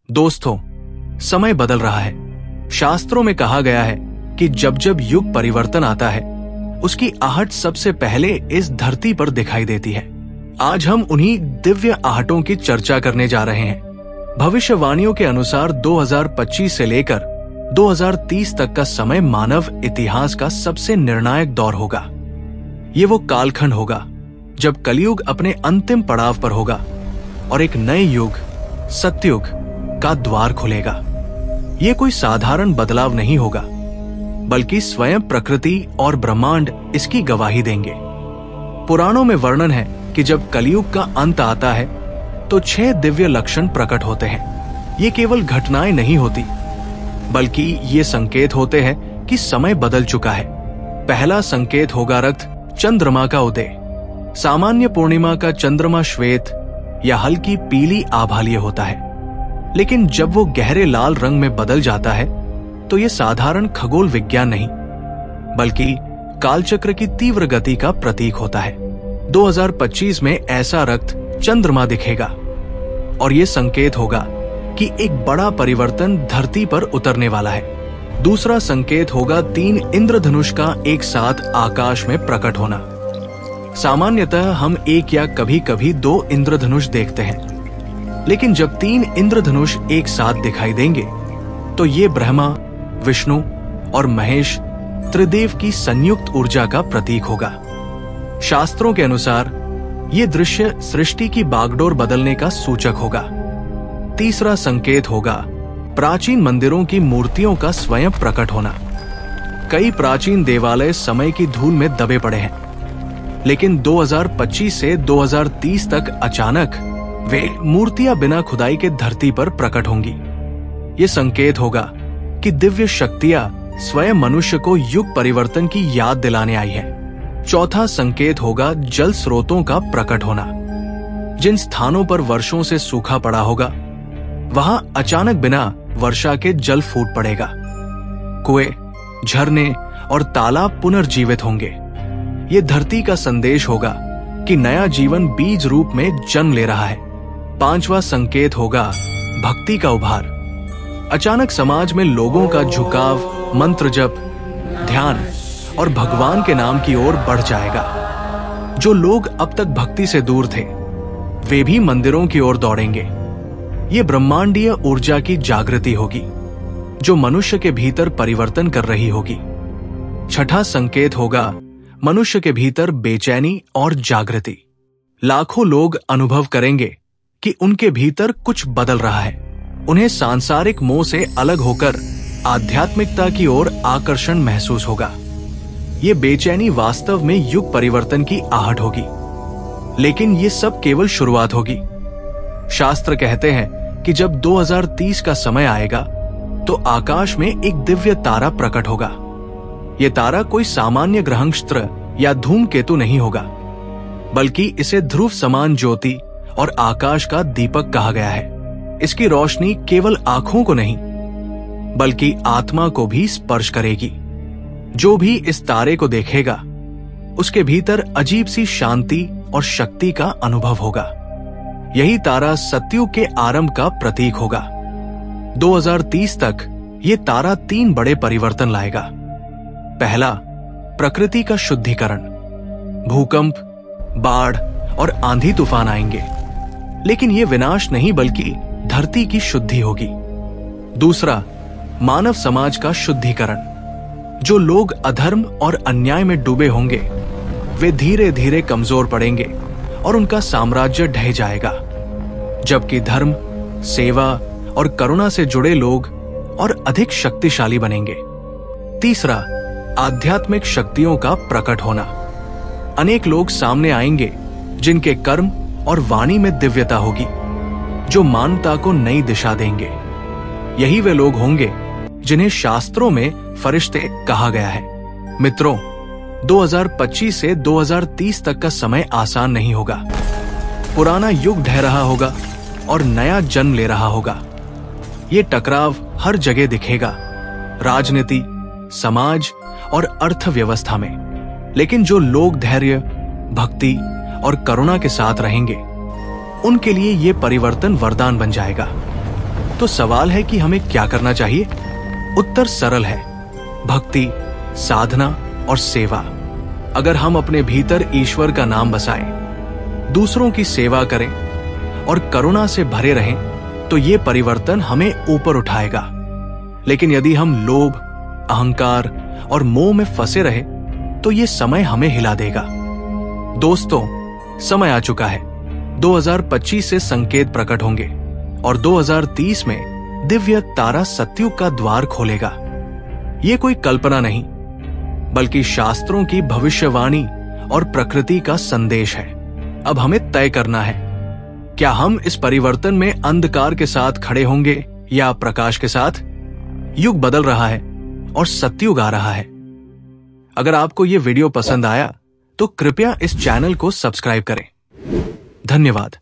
दोस्तों, समय बदल रहा है। शास्त्रों में कहा गया है कि जब जब युग परिवर्तन आता है, उसकी आहट सबसे पहले इस धरती पर दिखाई देती है। आज हम उन्हीं दिव्य आहटों की चर्चा करने जा रहे हैं। भविष्यवाणियों के अनुसार 2025 से लेकर 2030 तक का समय मानव इतिहास का सबसे निर्णायक दौर होगा। ये वो कालखंड होगा जब कलयुग अपने अंतिम पड़ाव पर होगा और एक नए युग, सतयुग का द्वार खुलेगा। ये कोई साधारण बदलाव नहीं होगा, बल्कि स्वयं प्रकृति और ब्रह्मांड इसकी गवाही देंगे। पुराणों में वर्णन है कि जब कलयुग का अंत आता है तो 6 दिव्य लक्षण प्रकट होते हैं। ये केवल घटनाएं नहीं होती, बल्कि ये संकेत होते हैं कि समय बदल चुका है। पहला संकेत होगा रक्त चंद्रमा का उदय। सामान्य पूर्णिमा का चंद्रमा श्वेत या हल्की पीली आभालीय होता है, लेकिन जब वो गहरे लाल रंग में बदल जाता है तो ये साधारण खगोल विज्ञान नहीं, बल्कि कालचक्र की तीव्र गति का प्रतीक होता है। 2025 में ऐसा रक्त चंद्रमा दिखेगा और ये संकेत होगा कि एक बड़ा परिवर्तन धरती पर उतरने वाला है। दूसरा संकेत होगा 3 इंद्रधनुष का एक साथ आकाश में प्रकट होना। सामान्यतः हम एक या कभी कभी 2 इंद्रधनुष देखते हैं, लेकिन जब 3 इंद्रधनुष एक साथ दिखाई देंगे तो ये ब्रह्मा, विष्णु और महेश त्रिदेव की संयुक्त ऊर्जा का प्रतीक होगा। शास्त्रों के अनुसार ये दृश्य सृष्टि की बागडोर बदलने का सूचक होगा। तीसरा संकेत होगा प्राचीन मंदिरों की मूर्तियों का स्वयं प्रकट होना। कई प्राचीन देवालय समय की धूल में दबे पड़े हैं, लेकिन 2025 से 2030 तक अचानक वे मूर्तियां बिना खुदाई के धरती पर प्रकट होंगी। ये संकेत होगा कि दिव्य शक्तियां स्वयं मनुष्य को युग परिवर्तन की याद दिलाने आई है। चौथा संकेत होगा जल स्रोतों का प्रकट होना। जिन स्थानों पर वर्षों से सूखा पड़ा होगा, वहां अचानक बिना वर्षा के जल फूट पड़ेगा। कुएं, झरने और तालाब पुनर्जीवित होंगे। ये धरती का संदेश होगा कि नया जीवन बीज रूप में जन्म ले रहा है। 5वां संकेत होगा भक्ति का उभार। अचानक समाज में लोगों का झुकाव मंत्र जप, ध्यान और भगवान के नाम की ओर बढ़ जाएगा। जो लोग अब तक भक्ति से दूर थे, वे भी मंदिरों की ओर दौड़ेंगे। ये ब्रह्मांडीय ऊर्जा की जागृति होगी, जो मनुष्य के भीतर परिवर्तन कर रही होगी। छठा संकेत होगा मनुष्य के भीतर बेचैनी और जागृति। लाखों लोग अनुभव करेंगे कि उनके भीतर कुछ बदल रहा है। उन्हें सांसारिक मोह से अलग होकर आध्यात्मिकता की ओर आकर्षण महसूस होगा। ये बेचैनी वास्तव में युग परिवर्तन की आहट होगी, लेकिन ये सब केवल शुरुआत होगी। शास्त्र कहते हैं कि जब 2030 का समय आएगा तो आकाश में एक दिव्य तारा प्रकट होगा। ये तारा कोई सामान्य ग्रहनक्षत्र या धूमकेतु नहीं होगा, बल्कि इसे ध्रुव समान ज्योति और आकाश का दीपक कहा गया है। इसकी रोशनी केवल आंखों को नहीं, बल्कि आत्मा को भी स्पर्श करेगी। जो भी इस तारे को देखेगा, उसके भीतर अजीब सी शांति और शक्ति का अनुभव होगा। यही तारा सतयुग के आरंभ का प्रतीक होगा। 2030 तक ये तारा 3 बड़े परिवर्तन लाएगा। पहला, प्रकृति का शुद्धिकरण। भूकंप, बाढ़ और आंधी तूफान आएंगे, लेकिन ये विनाश नहीं बल्कि धरती की शुद्धि होगी। दूसरा, मानव समाज का शुद्धिकरण। जो लोग अधर्म और अन्याय में डूबे होंगे, वे धीरे धीरे कमजोर पड़ेंगे और उनका साम्राज्य ढह जाएगा, जबकि धर्म, सेवा और करुणा से जुड़े लोग और अधिक शक्तिशाली बनेंगे। तीसरा, आध्यात्मिक शक्तियों का प्रकट होना। अनेक लोग सामने आएंगे जिनके कर्म और वाणी में दिव्यता होगी, जो मानवता को नई दिशा देंगे। यही वे लोग होंगे जिन्हें शास्त्रों में फरिश्ते कहा गया है। मित्रों, 2025 से 2030 तक का समय आसान नहीं होगा। पुराना युग ढह रहा होगा और नया जन्म ले रहा होगा। ये टकराव हर जगह दिखेगा, राजनीति, समाज और अर्थव्यवस्था में। लेकिन जो लोग धैर्य, भक्ति और करुणा के साथ रहेंगे, उनके लिए ये परिवर्तन वरदान बन जाएगा। तो सवाल है कि हमें क्या करना चाहिए। उत्तर सरल है, भक्ति, साधना और सेवा। अगर हम अपने भीतर ईश्वर का नाम बसाएं, दूसरों की सेवा करें और करुणा से भरे रहें, तो ये परिवर्तन हमें ऊपर उठाएगा। लेकिन यदि हम लोभ, अहंकार और मोह में फंसे रहे, तो ये समय हमें हिला देगा। दोस्तों, समय आ चुका है। 2025 से संकेत प्रकट होंगे और 2030 में दिव्य तारा सतयुग का द्वार खोलेगा। ये कोई कल्पना नहीं, बल्कि शास्त्रों की भविष्यवाणी और प्रकृति का संदेश है। अब हमें तय करना है, क्या हम इस परिवर्तन में अंधकार के साथ खड़े होंगे या प्रकाश के साथ। युग बदल रहा है और सतयुग आ रहा है। अगर आपको ये वीडियो पसंद आया तो कृपया इस चैनल को सब्सक्राइब करें। धन्यवाद।